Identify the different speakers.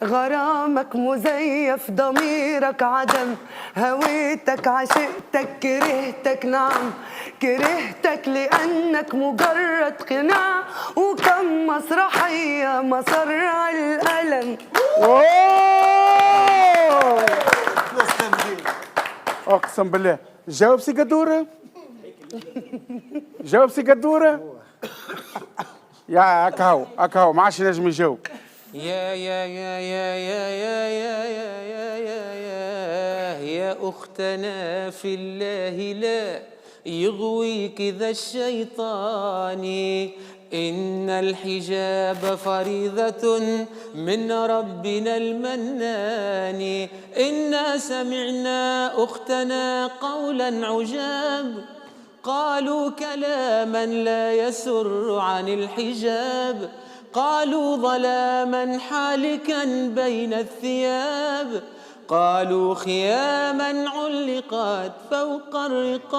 Speaker 1: غرامك مزيف ضميرك عدم، هويتك عشقتك كرهتك نعم، كرهتك لأنك مجرد قناع، وكم مسرحية مسرع الألم.
Speaker 2: اقسم بالله جاوب سي قدوره. جاوب سي قدوره. يا هكاهو ما عادش نجم يجاوب.
Speaker 3: يا أختنا في الله لا يغويك ذا الشيطان، إن الحجاب فريضة من ربنا المنان. إنا سمعنا أختنا قولا عجاب، قالوا كلاما لا يسر عن الحجاب، قالوا ظلاما حالكا بين الثياب، قالوا خياما علقت فوق الرقاب.